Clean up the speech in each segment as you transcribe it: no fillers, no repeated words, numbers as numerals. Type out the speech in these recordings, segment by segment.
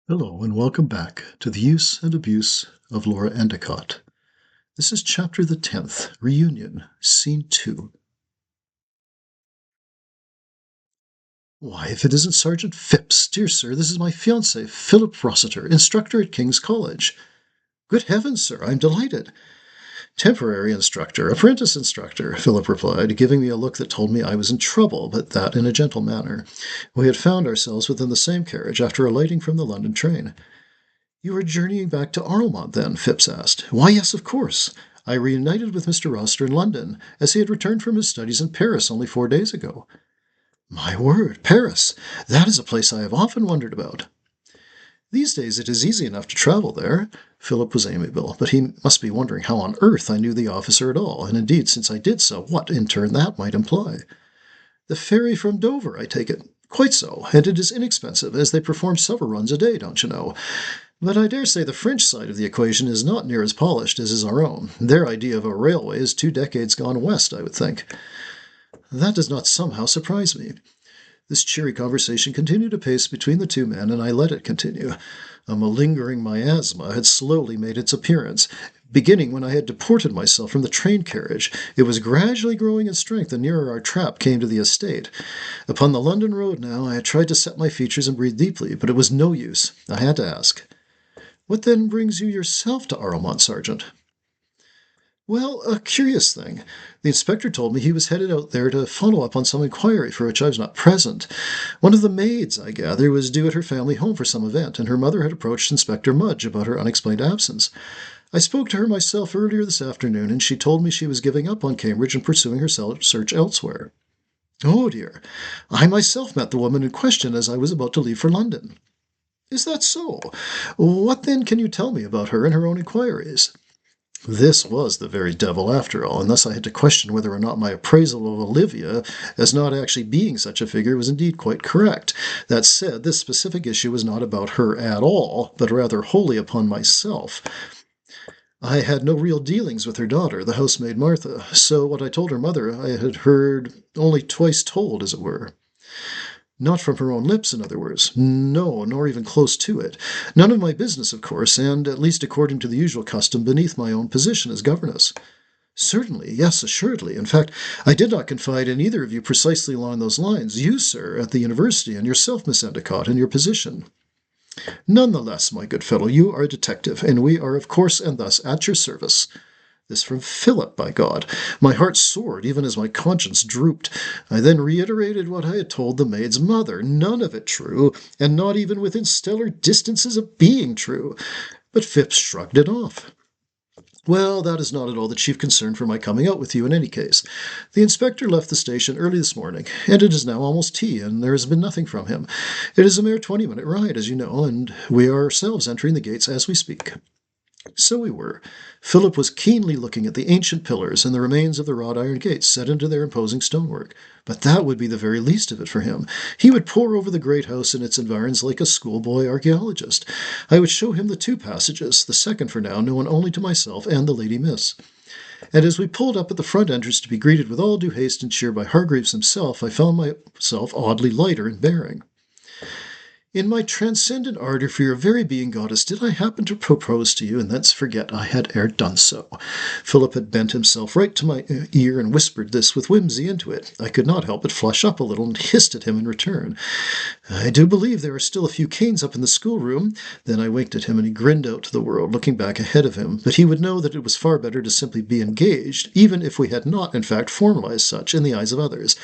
Hello, and welcome back to the use and abuse of Laura Endicott. This is Chapter the 10th, Reunion, Scene 2. Why, if it isn't Sergeant Phipps, dear sir, this is my fiancé, Philip Rossiter, instructor at King's College. Good heavens, sir, I'm delighted. Temporary instructor, apprentice instructor, Philip replied, giving me a look that told me I was in trouble, but that in a gentle manner. We had found ourselves within the same carriage after alighting from the London train. "You are journeying back to ArleMont, then?" Phipps asked. "Why, yes, of course. I reunited with Mr. Rossiter in London, as he had returned from his studies in Paris only 4 days ago." "My word, Paris! That is a place I have often wondered about." "These days it is easy enough to travel there." Philip was amiable, but he must be wondering how on earth I knew the officer at all, and indeed, since I did so, what, in turn, that might imply. "The ferry from Dover, I take it." "Quite so, and it is inexpensive, as they perform several runs a day, don't you know. But I dare say the French side of the equation is not near as polished as is our own. Their idea of a railway is 2 decades gone west, I would think." That does not somehow surprise me. This cheery conversation continued apace between the two men, and I let it continue. A malingering miasma had slowly made its appearance. Beginning when I had deported myself from the train carriage, it was gradually growing in strength the nearer our trap came to the estate. Upon the London road now, I had tried to set my features and breathe deeply, but it was no use. I had to ask, "What then brings you yourself to ArleMont, Sergeant?" "Well, a curious thing. The inspector told me he was headed out there to follow up on some inquiry for which I was not present. One of the maids, I gather, was due at her family home for some event, and her mother had approached Inspector Mudge about her unexplained absence. I spoke to her myself earlier this afternoon, and she told me she was giving up on Cambridge and pursuing her search elsewhere." "Oh, dear. I myself met the woman in question as I was about to leave for London." "Is that so? What, then, can you tell me about her and her own inquiries?" This was the very devil, after all, and thus I had to question whether or not my appraisal of Olivia as not actually being such a figure was indeed quite correct. That said, this specific issue was not about her at all, but rather wholly upon myself. I had no real dealings with her daughter, the housemaid Martha, so what I told her mother I had heard only twice told, as it were. Not from her own lips, in other words. No, nor even close to it. None of my business, of course, and, at least according to the usual custom, beneath my own position as governess. Certainly, yes, assuredly. In fact, I did not confide in either of you precisely along those lines. You, sir, at the university, and yourself, Miss Endicott, in your position. None the less, my good fellow, you are a detective, and we are, of course, and thus, at your service. This from Philip, by God! My heart soared, even as my conscience drooped. I then reiterated what I had told the maid's mother. None of it true, and not even within stellar distances of being true. But Phipps shrugged it off. "Well, that is not at all the chief concern for my coming out with you in any case. The inspector left the station early this morning, and it is now almost tea, and there has been nothing from him. It is a mere 20-minute ride, as you know, and we are ourselves entering the gates as we speak." So we were. Philip was keenly looking at the ancient pillars and the remains of the wrought iron gates set into their imposing stonework. But that would be the very least of it for him. He would pore over the great house and its environs like a schoolboy archaeologist. I would show him the two passages, the second for now known only to myself and the Lady Miss. And as we pulled up at the front entrance to be greeted with all due haste and cheer by Hargreaves himself, I found myself oddly lighter in bearing. "In my transcendent ardour for your very being, goddess, did I happen to propose to you, and thence forget I had e'er done so?" Philip had bent himself right to my ear and whispered this with whimsy into it. I could not help but flush up a little and hissed at him in return. "I do believe there are still a few canes up in the schoolroom." Then I winked at him, and he grinned out to the world, looking back ahead of him. But he would know that it was far better to simply be engaged, even if we had not, in fact, formalized such in the eyes of others.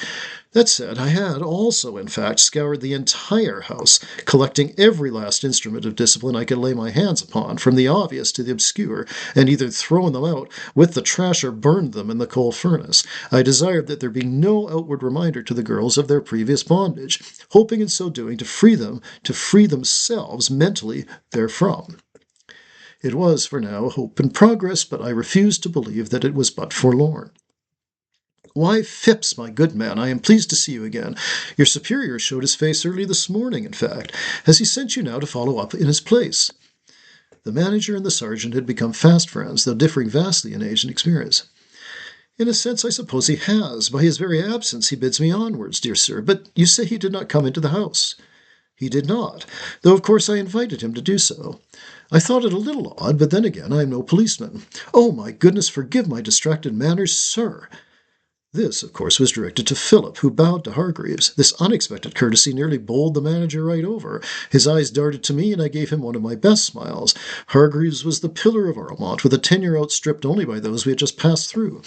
That said, I had also, in fact, scoured the entire house, collecting every last instrument of discipline I could lay my hands upon, from the obvious to the obscure, and either thrown them out with the trash or burned them in the coal furnace. I desired that there be no outward reminder to the girls of their previous bondage, hoping in so doing to free themselves mentally therefrom. It was, for now, a hope in progress, but I refused to believe that it was but forlorn. "Why, Phipps, my good man, I am pleased to see you again. Your superior showed his face early this morning, in fact. Has he sent you now to follow up in his place?" The manager and the sergeant had become fast friends, though differing vastly in age and experience. "In a sense, I suppose he has. By his very absence he bids me onwards, dear sir. But you say he did not come into the house?" He did not, though of course I invited him to do so. I thought it a little odd, but then again I am no policeman. Oh, my goodness, forgive my distracted manners, sir. This, of course, was directed to Philip, who bowed to Hargreaves. This unexpected courtesy nearly bowled the manager right over. His eyes darted to me, and I gave him one of my best smiles. Hargreaves was the pillar of ArleMont, with a tenure outstripped only by those we had just passed through.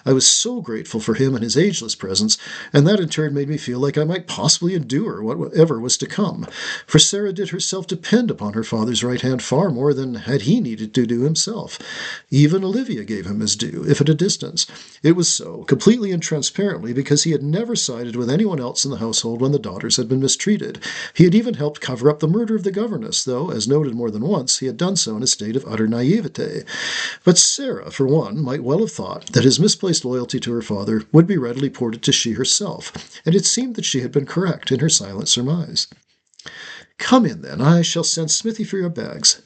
I was so grateful for him and his ageless presence, and that in turn made me feel like I might possibly endure whatever was to come. For Sarah did herself depend upon her father's right hand far more than had he needed to do himself. Even Olivia gave him his due, if at a distance. It was so, completely and transparently, because he had never sided with anyone else in the household when the daughters had been mistreated. He had even helped cover up the murder of the governess, though, as noted more than once, he had done so in a state of utter naivete. But Sarah, for one, might well have thought that his misplaced loyalty to her father would be readily ported to she herself, and it seemed that she had been correct in her silent surmise. "Come in, then. I shall send Smithy for your bags."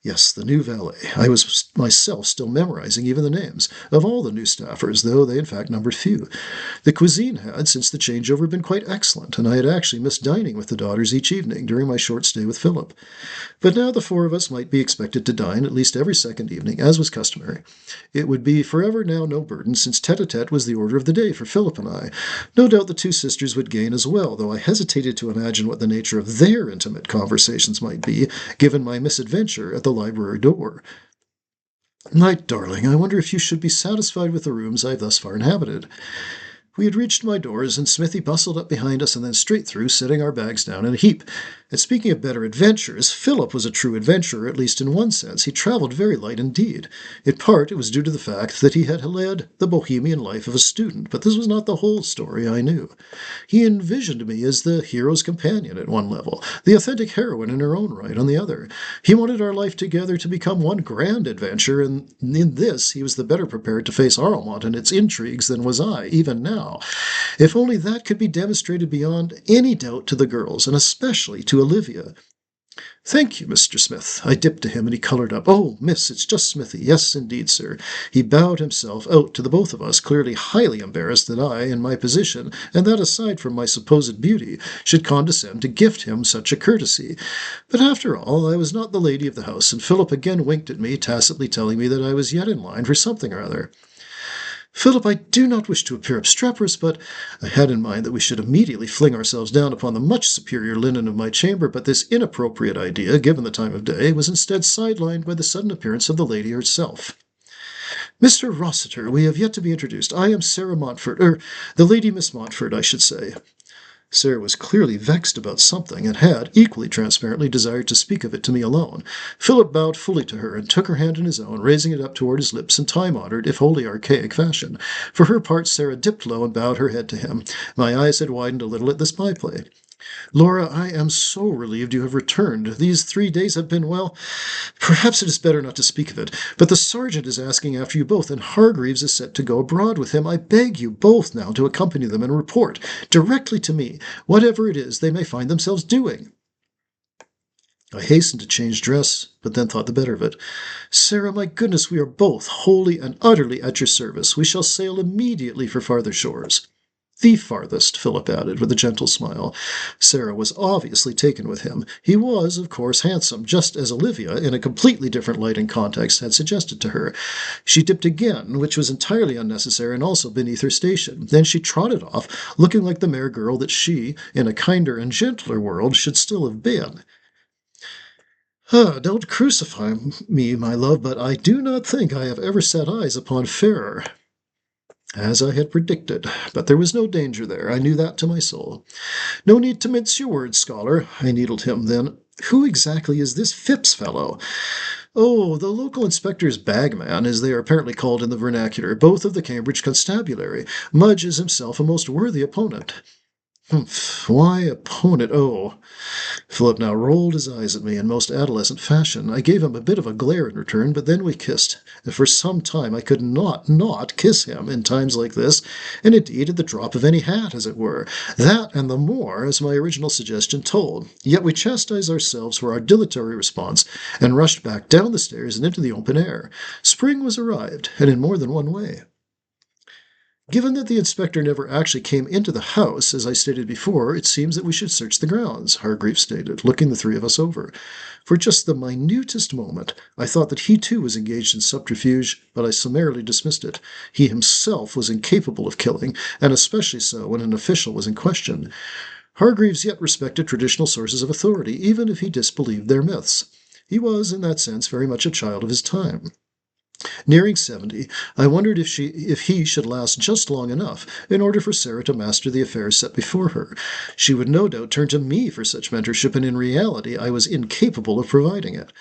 Yes, the new valet. I was myself still memorizing even the names of all the new staffers, though they in fact numbered few. The cuisine had, since the changeover, been quite excellent, and I had actually missed dining with the daughters each evening during my short stay with Philip. But now the four of us might be expected to dine at least every second evening, as was customary. It would be forever now no burden, since tete-a-tete was the order of the day for Philip and I. No doubt the two sisters would gain as well, though I hesitated to imagine what the nature of their intimate conversations might be, given my misadventure at the library door. "My darling, I wonder if you should be satisfied with the rooms I have thus far inhabited." We had reached my doors, and Smithy bustled up behind us and then straight through, setting our bags down in a heap. And speaking of better adventures, Philip was a true adventurer, at least in one sense. He travelled very light indeed. In part, it was due to the fact that he had led the bohemian life of a student, but this was not the whole story, I knew. He envisioned me as the hero's companion at one level, the authentic heroine in her own right on the other. He wanted our life together to become one grand adventure, and in this he was the better prepared to face ArleMont and its intrigues than was I, even now. If only that could be demonstrated beyond any doubt to the girls, and especially to Olivia. "Thank you, Mr. Smith." I dipped to him, and he coloured up. "Oh, miss, it's just Smithy. Yes, indeed, sir." He bowed himself out to the both of us, clearly highly embarrassed that I, in my position, and that aside from my supposed beauty, should condescend to gift him such a courtesy. But after all, I was not the lady of the house, and Philip again winked at me, tacitly telling me that I was yet in line for something or other. "Philip, I do not wish to appear obstreperous, but I had in mind that we should immediately fling ourselves down upon the much superior linen of my chamber, but this inappropriate idea, given the time of day, was instead sidelined by the sudden appearance of the lady herself. "Mr. Rossiter, we have yet to be introduced. I am Sarah Montfort, the Lady Miss Montfort, I should say." Sarah was clearly vexed about something, and had, equally transparently, desired to speak of it to me alone. Philip bowed fully to her, and took her hand in his own, raising it up toward his lips in time-honoured, if wholly archaic fashion. For her part, Sarah dipped low and bowed her head to him. My eyes had widened a little at this byplay. "Laura, I am so relieved you have returned. These 3 days have been, well, perhaps it is better not to speak of it, but the sergeant is asking after you both, and Hargreaves is set to go abroad with him. I beg you both now to accompany them and report, directly to me, whatever it is they may find themselves doing." I hastened to change dress, but then thought the better of it. "Sarah, my goodness, we are both wholly and utterly at your service. We shall sail immediately for farther shores." "The farthest," Philip added, with a gentle smile. Sarah was obviously taken with him. He was, of course, handsome, just as Olivia, in a completely different light and context, had suggested to her. She dipped again, which was entirely unnecessary and also beneath her station. Then she trotted off, looking like the mere girl that she, in a kinder and gentler world, should still have been. Don't crucify me, my love, but I do not think I have ever set eyes upon fairer." As I had predicted, but there was no danger there. I knew that to my soul. "No need to mince your words, scholar." I needled him then. "Who exactly is this Phipps fellow?" "Oh, the local inspector's bagman, as they are apparently called in the vernacular, both of the Cambridge constabulary. Mudge is himself a most worthy opponent." "Humph, why opponent? Oh." Philip now rolled his eyes at me in most adolescent fashion. I gave him a bit of a glare in return, but then we kissed. And for some time I could not kiss him in times like this, and indeed at the drop of any hat, as it were. That and the more, as my original suggestion told. Yet we chastised ourselves for our dilatory response, and rushed back down the stairs and into the open air. Spring was arrived, and in more than one way. Given that the inspector never actually came into the house, as I stated before, it seems that we should search the grounds, Hargreaves stated, looking the three of us over. For just the minutest moment, I thought that he too was engaged in subterfuge, but I summarily dismissed it. He himself was incapable of killing, and especially so when an official was in question. Hargreaves yet respected traditional sources of authority, even if he disbelieved their myths. He was, in that sense, very much a child of his time. Nearing 70, I wondered if he should last just long enough in order for Sarah to master the affairs set before her. She would no doubt turn to me for such mentorship, and in reality I was incapable of providing it.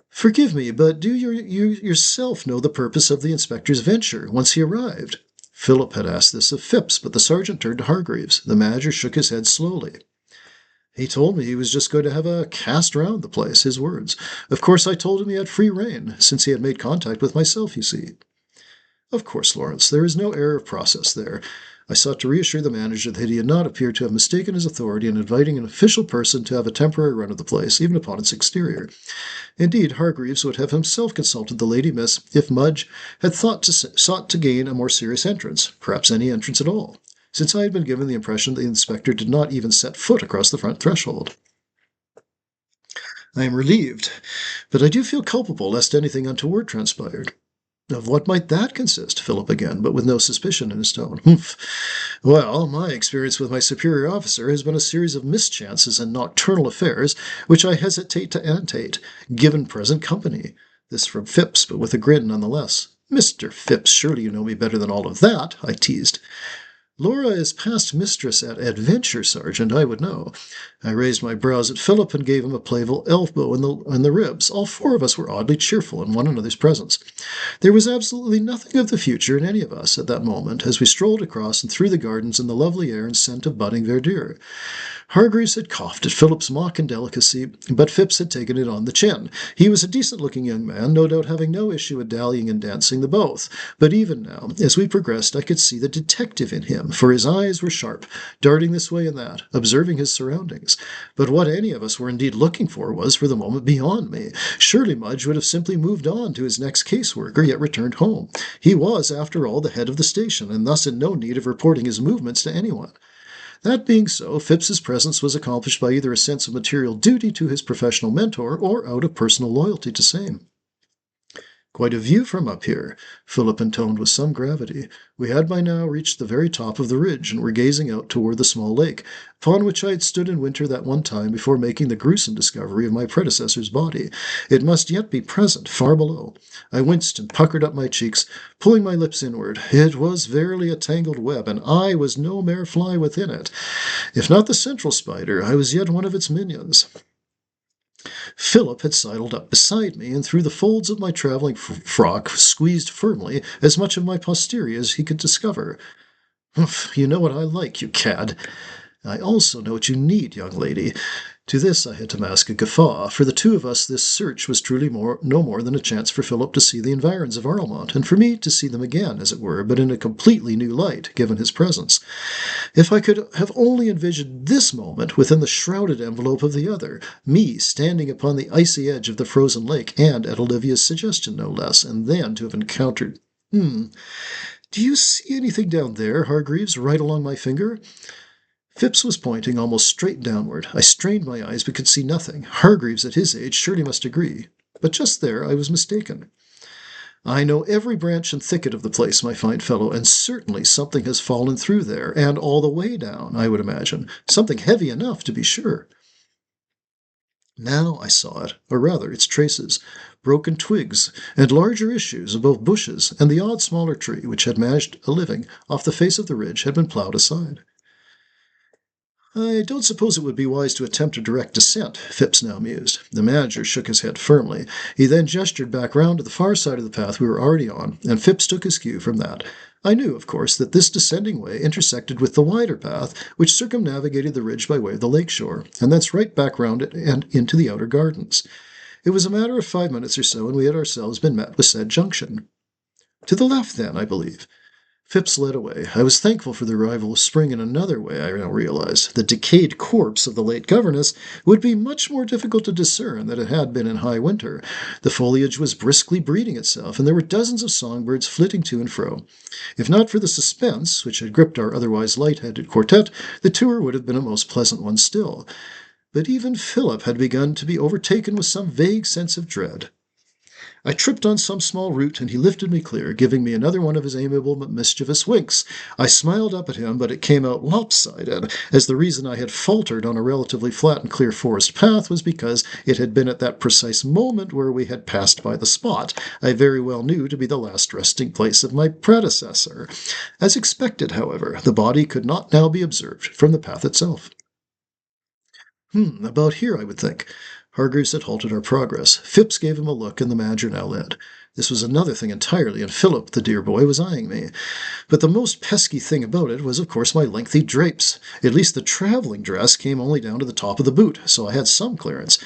Forgive me, but do you yourself know the purpose of the inspector's venture once he arrived? Philip had asked this of Phipps, but the sergeant turned to Hargreaves. The manager shook his head slowly. He told me he was just going to have a cast round the place, his words. Of course, I told him he had free rein, since he had made contact with myself, you see. Of course, Lawrence, there is no error of process there. I sought to reassure the manager that he had not appeared to have mistaken his authority in inviting an official person to have a temporary run of the place, even upon its exterior. Indeed, Hargreaves would have himself consulted the Lady Miss if Mudge had sought to gain a more serious entrance, perhaps any entrance at all, since I had been given the impression that the inspector did not even set foot across the front threshold. I am relieved, but I do feel culpable lest anything untoward transpired. Of what might that consist? Philip began, but with no suspicion in his tone. Humph. Well, my experience with my superior officer has been a series of mischances and nocturnal affairs which I hesitate to annotate, given present company. This from Phipps, but with a grin nonetheless. Mr. Phipps, surely you know me better than all of that, I teased. Laura is past mistress at adventure, Sergeant, I would know. I raised my brows at Philip and gave him a playful elbow in the ribs. All four of us were oddly cheerful in one another's presence. There was absolutely nothing of the future in any of us at that moment as we strolled across and through the gardens in the lovely air and scent of budding verdure. Hargreaves had coughed at Philip's mock indelicacy, but Phipps had taken it on the chin. He was a decent-looking young man, no doubt having no issue with dallying and dancing the both. But even now, as we progressed, I could see the detective in him, for his eyes were sharp, darting this way and that, observing his surroundings. But what any of us were indeed looking for was, for the moment, beyond me. Surely Mudge would have simply moved on to his next caseworker, yet returned home. He was, after all, the head of the station, and thus in no need of reporting his movements to anyone. That being so, Phipps's presence was accomplished by either a sense of material duty to his professional mentor or out of personal loyalty to same. Quite a view from up here, Philip intoned with some gravity. We had by now reached the very top of the ridge and were gazing out toward the small lake, upon which I had stood in winter that one time before making the gruesome discovery of my predecessor's body. It must yet be present, far below. I winced and puckered up my cheeks, pulling my lips inward. It was verily a tangled web, and I was no mere fly within it. If not the central spider, I was yet one of its minions. Philip had sidled up beside me, and through the folds of my traveling frock squeezed firmly as much of my posterior as he could discover. Humph, you know what I like, you cad. I also know what you need, young lady. To this I had to mask a guffaw. For the two of us, this search was truly no more than a chance for Philip to see the environs of ArleMont, and for me to see them again, as it were, but in a completely new light, given his presence. If I could have only envisioned this moment within the shrouded envelope of the other, me standing upon the icy edge of the frozen lake, and at Olivia's suggestion, no less, and then to have encountered... Do you see anything down there, Hargreaves, right along my finger? Phipps was pointing almost straight downward. I strained my eyes but could see nothing. Hargreaves, at his age, surely must agree. But just there I was mistaken. I know every branch and thicket of the place, my fine fellow, and certainly something has fallen through there, and all the way down, I would imagine. Something heavy enough, to be sure. Now I saw it, or rather its traces, broken twigs, and larger issues of both bushes, and the odd smaller tree which had managed a living off the face of the ridge had been ploughed aside. I don't suppose it would be wise to attempt a direct descent, Phipps now mused. The manager shook his head firmly. He then gestured back round to the far side of the path we were already on, and Phipps took his cue from that. I knew, of course, that this descending way intersected with the wider path which circumnavigated the ridge by way of the lake shore, and thence right back round it and into the outer gardens. It was a matter of 5 minutes or so, and we had ourselves been met with said junction. To the left, then, I believe. Phipps led away. I was thankful for the arrival of spring in another way, I now realized. The decayed corpse of the late governess would be much more difficult to discern than it had been in high winter. The foliage was briskly breeding itself, and there were dozens of songbirds flitting to and fro. If not for the suspense, which had gripped our otherwise light-headed quartet, the tour would have been a most pleasant one still. But even Philip had begun to be overtaken with some vague sense of dread. I tripped on some small root, and he lifted me clear, giving me another one of his amiable but mischievous winks. I smiled up at him, but it came out lopsided, as the reason I had faltered on a relatively flat and clear forest path was because it had been at that precise moment where we had passed by the spot I very well knew to be the last resting place of my predecessor. As expected, however, the body could not now be observed from the path itself. About here, I would think. Hargreaves had halted our progress. Phipps gave him a look, and the manager now led. This was another thing entirely, and Philip, the dear boy, was eyeing me. But the most pesky thing about it was, of course, my lengthy drapes. At least the traveling dress came only down to the top of the boot, so I had some clearance.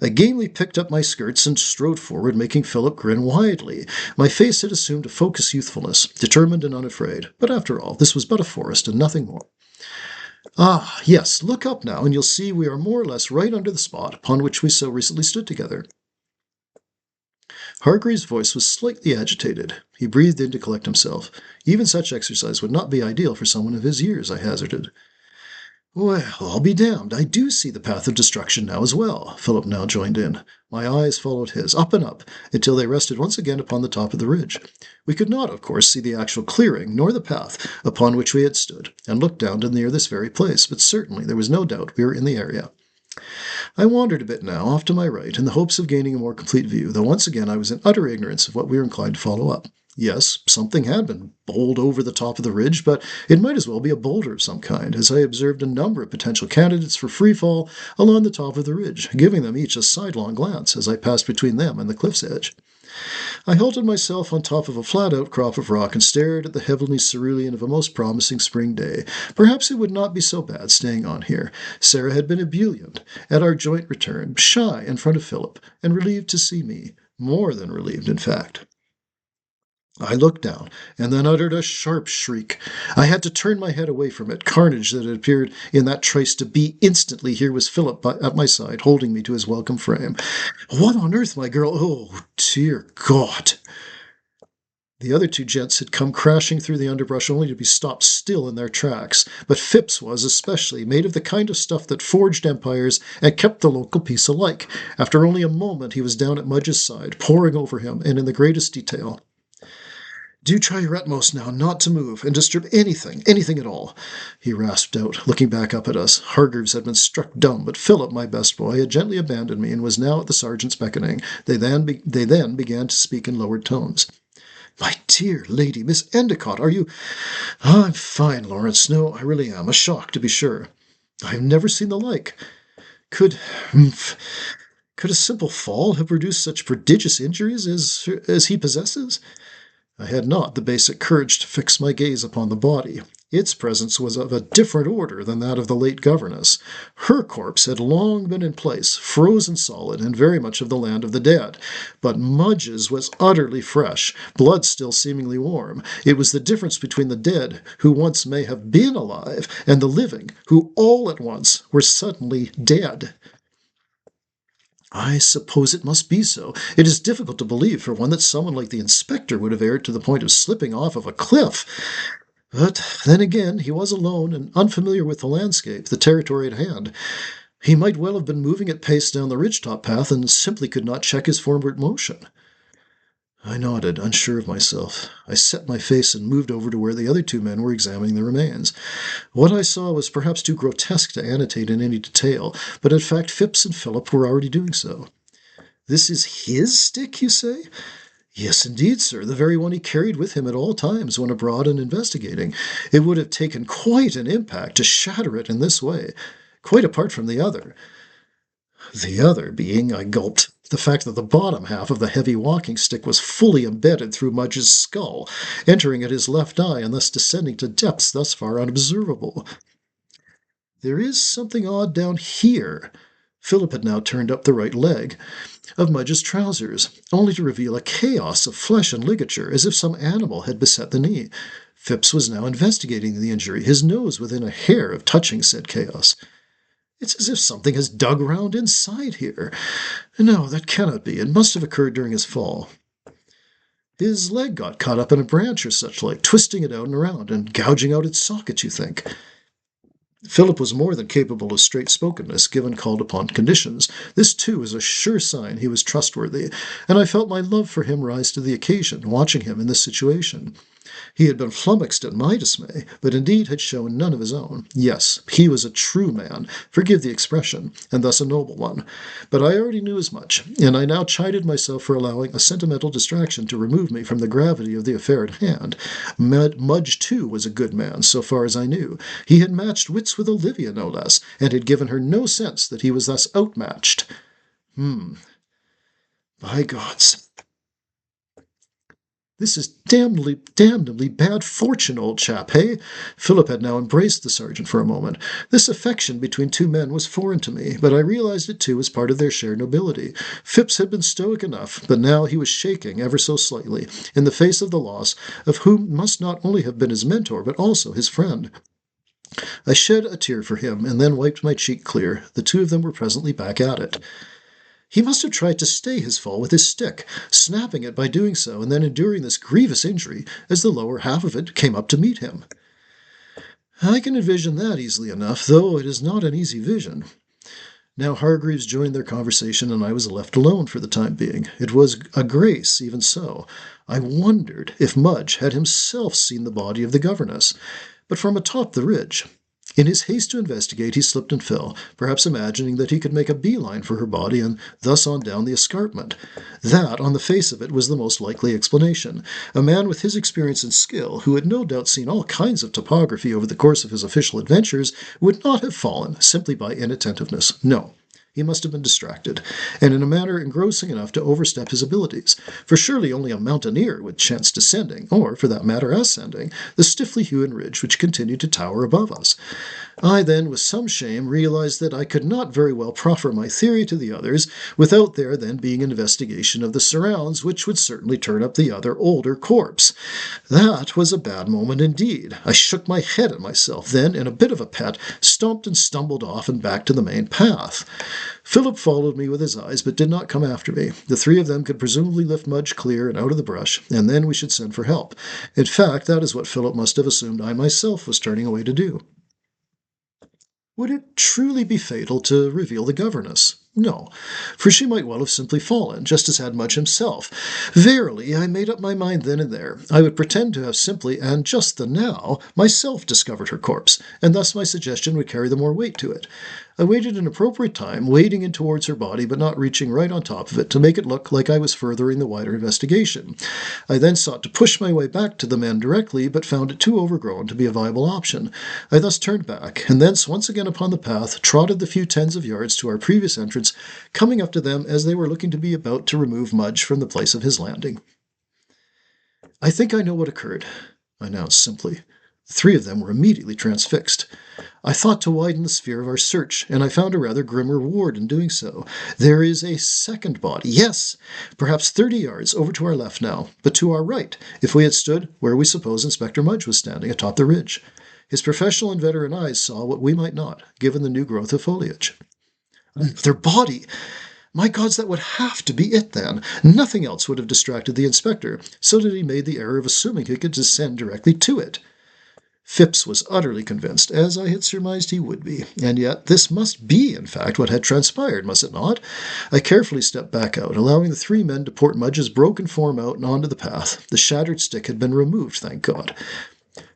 I gamely picked up my skirts and strode forward, making Philip grin widely. My face had assumed a focused youthfulness, determined and unafraid. But after all, this was but a forest and nothing more. Ah, yes, look up now, and you'll see we are more or less right under the spot upon which we so recently stood together. Hargreaves' voice was slightly agitated. He breathed in to collect himself. Even such exercise would not be ideal for someone of his years, I hazarded. Well, I'll be damned. I do see the path of destruction now as well. Philip now joined in. My eyes followed his, up and up, until they rested once again upon the top of the ridge. We could not, of course, see the actual clearing, nor the path upon which we had stood, and looked down to near this very place, but certainly there was no doubt we were in the area. I wandered a bit now, off to my right, in the hopes of gaining a more complete view, though once again I was in utter ignorance of what we were inclined to follow up. Yes, something had been bowled over the top of the ridge, but it might as well be a boulder of some kind, as I observed a number of potential candidates for freefall along the top of the ridge, giving them each a sidelong glance as I passed between them and the cliff's edge. I halted myself on top of a flat outcrop of rock and stared at the heavenly cerulean of a most promising spring day. Perhaps it would not be so bad staying on here. Sarah had been ebullient at our joint return, shy in front of Philip, and relieved to see me. More than relieved, in fact. I looked down, and then uttered a sharp shriek. I had to turn my head away from it. Carnage that had appeared in that trace to be instantly. Here was Philip at my side, holding me to his welcome frame. What on earth, my girl? Oh, dear God! The other two gents had come crashing through the underbrush only to be stopped still in their tracks, but Phipps was, especially, made of the kind of stuff that forged empires and kept the local peace alike. After only a moment he was down at Mudge's side, poring over him, and in the greatest detail. Do try your utmost now not to move and disturb anything at all, he rasped out, looking back up at us. Hargreaves had been struck dumb, but Philip, my best boy, had gently abandoned me and was now at the sergeant's beckoning. They then began to speak in lowered tones. My dear lady, Miss Endicott, are you... I'm fine, Lawrence. No, I really am. A shock, to be sure. I have never seen the like. Could a simple fall have produced such prodigious injuries as he possesses? I had not the basic courage to fix my gaze upon the body. Its presence was of a different order than that of the late governess. Her corpse had long been in place, frozen solid, and very much of the land of the dead. But Mudge's was utterly fresh, blood still seemingly warm. It was the difference between the dead, who once may have been alive, and the living, who all at once were suddenly dead. I suppose it must be so. It is difficult to believe, for one, that someone like the inspector would have erred to the point of slipping off of a cliff. But then again, he was alone and unfamiliar with the landscape, the territory at hand. He might well have been moving at pace down the ridgetop path and simply could not check his forward motion. I nodded, unsure of myself. I set my face and moved over to where the other two men were examining the remains. What I saw was perhaps too grotesque to annotate in any detail, but in fact Phipps and Philip were already doing so. This is his stick, you say? Yes, indeed, sir, the very one he carried with him at all times when abroad and investigating. It would have taken quite an impact to shatter it in this way, quite apart from the other. The other being, I gulped, the fact that the bottom half of the heavy walking stick was fully embedded through Mudge's skull, entering at his left eye and thus descending to depths thus far unobservable. There is something odd down here. Philip had now turned up the right leg of Mudge's trousers, only to reveal a chaos of flesh and ligature, as if some animal had beset the knee. Phipps was now investigating the injury, his nose within a hair of touching said chaos. It's as if something has dug round inside here. No, that cannot be. It must have occurred during his fall. His leg got caught up in a branch or such like, twisting it out and around, and gouging out its socket, you think? Philip was more than capable of straight-spokenness, given called-upon conditions. This, too, was a sure sign he was trustworthy, and I felt my love for him rise to the occasion, watching him in this situation. He had been flummoxed at my dismay, but indeed had shown none of his own. Yes, he was a true man, forgive the expression, and thus a noble one. But I already knew as much, and I now chided myself for allowing a sentimental distraction to remove me from the gravity of the affair at hand. Mudge, too, was a good man, so far as I knew. He had matched wits with Olivia, no less, and had given her no sense that he was thus outmatched. By gods. This is damnably bad fortune, old chap, hey? Philip had now embraced the sergeant for a moment. This affection between two men was foreign to me, but I realized it too as part of their shared nobility. Phipps had been stoic enough, but now he was shaking ever so slightly in the face of the loss of whom must not only have been his mentor, but also his friend. I shed a tear for him, and then wiped my cheek clear. The two of them were presently back at it. He must have tried to stay his fall with his stick, snapping it by doing so, and then enduring this grievous injury as the lower half of it came up to meet him. I can envision that easily enough, though it is not an easy vision. Now Hargreaves joined their conversation, and I was left alone for the time being. It was a grace, even so. I wondered if Mudge had himself seen the body of the governess, but from atop the ridge. In his haste to investigate, he slipped and fell, perhaps imagining that he could make a beeline for her body and thus on down the escarpment. That, on the face of it, was the most likely explanation. A man with his experience and skill, who had no doubt seen all kinds of topography over the course of his official adventures, would not have fallen simply by inattentiveness. No. He must have been distracted, and in a manner engrossing enough to overstep his abilities, for surely only a mountaineer would chance descending, or, for that matter, ascending, the stiffly hewn ridge which continued to tower above us. I then, with some shame, realized that I could not very well proffer my theory to the others without there then being an investigation of the surrounds, which would certainly turn up the other older corpse. That was a bad moment indeed. I shook my head at myself, then, in a bit of a pet, stomped and stumbled off and back to the main path. Philip followed me with his eyes, but did not come after me. The three of them could presumably lift Mudge clear and out of the brush, and then we should send for help. In fact, that is what Philip must have assumed I myself was turning away to do. Would it truly be fatal to reveal the governess? No, for she might well have simply fallen, just as had Mudge himself. Verily, I made up my mind then and there. I would pretend to have simply, and just the now, myself discovered her corpse, and thus my suggestion would carry the more weight to it. I waited an appropriate time, wading in towards her body, but not reaching right on top of it, to make it look like I was furthering the wider investigation. I then sought to push my way back to the men directly, but found it too overgrown to be a viable option. I thus turned back, and thence once again upon the path, trotted the few tens of yards to our previous entrance, coming up to them as they were looking to be about to remove Mudge from the place of his landing. "I think I know what occurred," I announced simply. The three of them were immediately transfixed. I thought to widen the sphere of our search, and I found a rather grim reward in doing so. There is a second body, yes, perhaps 30 yards over to our left now, but to our right, if we had stood where we suppose Inspector Mudge was standing atop the ridge. His professional and veteran eyes saw what we might not, given the new growth of foliage. Their body! My gods, that would have to be it, then. Nothing else would have distracted the inspector, so that he made the error of assuming he could descend directly to it. Phipps was utterly convinced, as I had surmised he would be, and yet this must be, in fact, what had transpired, must it not? I carefully stepped back out, allowing the three men to port Mudge's broken form out and onto the path. The shattered stick had been removed, thank God.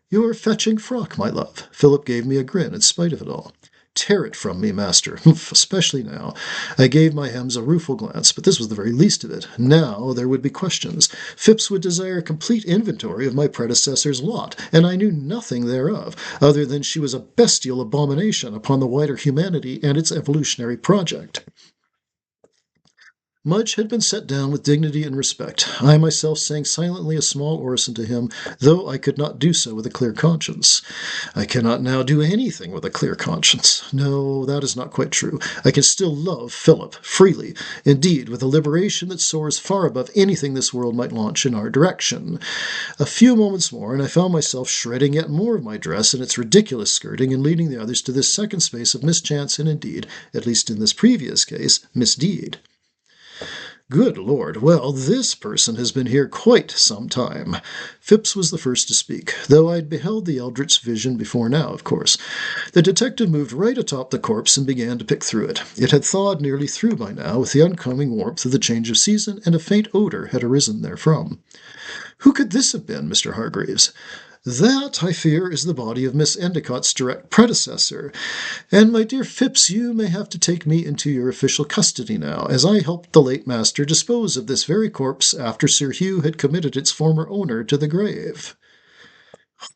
"Your fetching frock, my love." Philip gave me a grin in spite of it all. "Tear it from me, master, especially now." I gave my hems a rueful glance, but this was the very least of it. Now there would be questions. Phipps would desire a complete inventory of my predecessor's lot, and I knew nothing thereof, other than she was a bestial abomination upon the wider humanity and its evolutionary project. Mudge had been set down with dignity and respect. I myself sang silently a small orison to him, though I could not do so with a clear conscience. I cannot now do anything with a clear conscience. No, that is not quite true. I can still love Philip, freely, indeed, with a liberation that soars far above anything this world might launch in our direction. A few moments more, and I found myself shredding yet more of my dress and its ridiculous skirting and leading the others to this second space of mischance and indeed, at least in this previous case, misdeed. Good Lord, well, this person has been here quite some time. Phipps was the first to speak, though I'd beheld the eldritch vision before now, of course. The detective moved right atop the corpse and began to pick through it. It had thawed nearly through by now, with the oncoming warmth of the change of season, and a faint odor had arisen therefrom. Who could this have been, Mr. Hargreaves? That, I fear, is the body of Miss Endicott's direct predecessor. And, my dear Phipps, you may have to take me into your official custody now, as I helped the late master dispose of this very corpse after Sir Hugh had committed its former owner to the grave.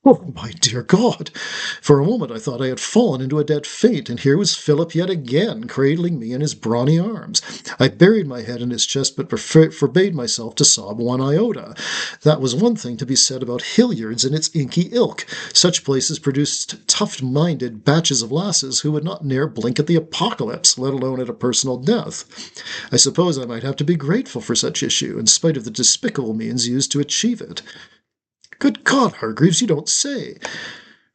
Oh, my dear God! For a moment I thought I had fallen into a dead faint, and here was Philip yet again, cradling me in his brawny arms. I buried my head in his chest, but forbade myself to sob one iota. That was one thing to be said about Hilliard's and its inky ilk. Such places produced tough-minded batches of lasses who would not ne'er blink at the apocalypse, let alone at a personal death. I suppose I might have to be grateful for such issue, in spite of the despicable means used to achieve it. Good God, Hargreaves, you don't say.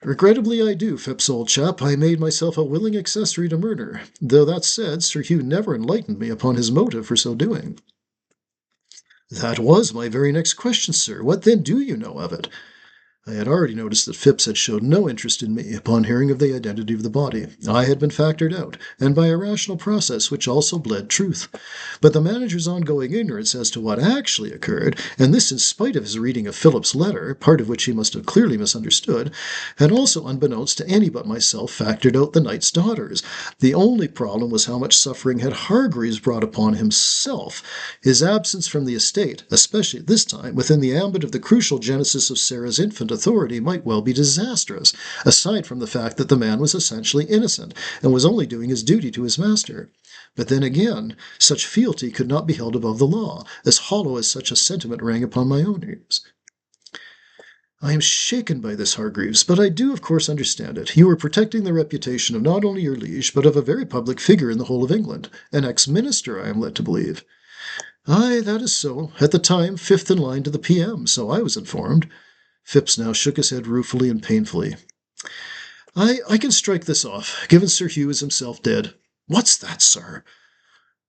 Regrettably I do, Phipps, old chap. I made myself a willing accessory to murder. Though that said, Sir Hugh never enlightened me upon his motive for so doing. That was my very next question, sir. What then do you know of it? I had already noticed that Phipps had showed no interest in me upon hearing of the identity of the body. I had been factored out, and by a rational process which also bled truth. But the manager's ongoing ignorance as to what actually occurred, and this in spite of his reading of Philip's letter, part of which he must have clearly misunderstood, had also, unbeknownst to any but myself, factored out the knight's daughters. The only problem was how much suffering had Hargreaves brought upon himself. His absence from the estate, especially at this time, within the ambit of the crucial genesis of Sarah's infant authority, might well be disastrous, aside from the fact that the man was essentially innocent, and was only doing his duty to his master. But then again, such fealty could not be held above the law, as hollow as such a sentiment rang upon my own ears. I am shaken by this, Hargreaves, but I do, of course, understand it. You were protecting the reputation of not only your liege, but of a very public figure in the whole of England, an ex-minister, I am led to believe. Aye, that is so. At the time, fifth in line to the PM, so I was informed. Phipps now shook his head ruefully and painfully. I can strike this off, given Sir Hugh is himself dead. What's that, sir?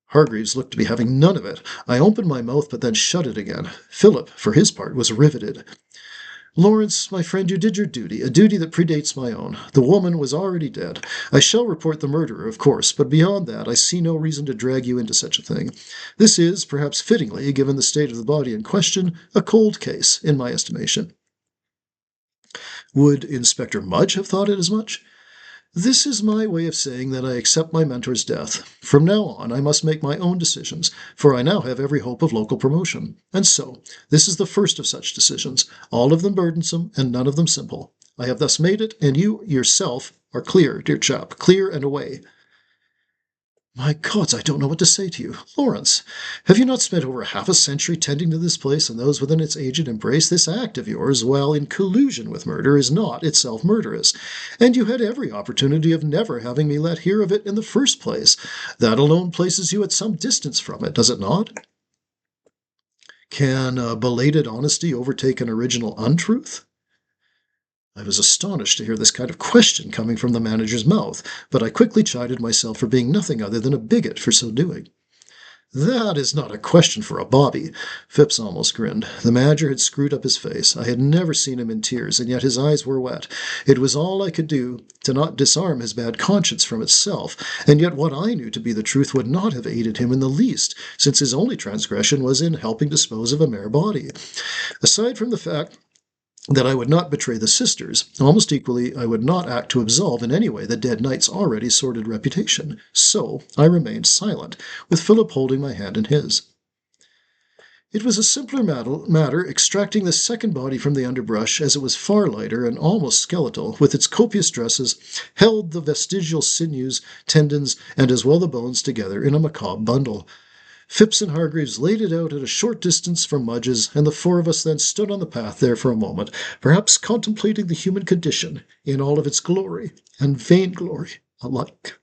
Hargreaves looked to be having none of it. I opened my mouth, but then shut it again. Philip, for his part, was riveted. Lawrence, my friend, you did your duty, a duty that predates my own. The woman was already dead. I shall report the murderer, of course, but beyond that I see no reason to drag you into such a thing. This is, perhaps fittingly, given the state of the body in question, a cold case, in my estimation. Would Inspector Mudge have thought it as much? This is my way of saying that I accept my mentor's death. From now on, I must make my own decisions, for I now have every hope of local promotion. And so, this is the first of such decisions, all of them burdensome and none of them simple. I have thus made it, and you yourself are clear, dear chap, clear and away. My gods, I don't know what to say to you. Lawrence, have you not spent over half a century tending to this place and those within its aged embrace? This act of yours, while in collusion with murder, is not itself murderous, and you had every opportunity of never having me let hear of it in the first place. That alone places you at some distance from it, does it not? Can belated honesty overtake an original untruth? I was astonished to hear this kind of question coming from the manager's mouth, but I quickly chided myself for being nothing other than a bigot for so doing. That is not a question for a bobby. Phipps almost grinned. The manager had screwed up his face. I had never seen him in tears, and yet his eyes were wet. It was all I could do to not disarm his bad conscience from itself, and yet what I knew to be the truth would not have aided him in the least, since his only transgression was in helping dispose of a mere body. Aside from the fact that I would not betray the sisters. Almost equally, I would not act to absolve in any way the dead knight's already sordid reputation. So I remained silent, with Philip holding my hand in his. It was a simpler matter extracting the second body from the underbrush, as it was far lighter and almost skeletal, with its copious dresses, held the vestigial sinews, tendons, and as well the bones together in a macabre bundle. Phipps and Hargreaves laid it out at a short distance from Mudge's, and the four of us then stood on the path there for a moment, perhaps contemplating the human condition in all of its glory and vainglory alike.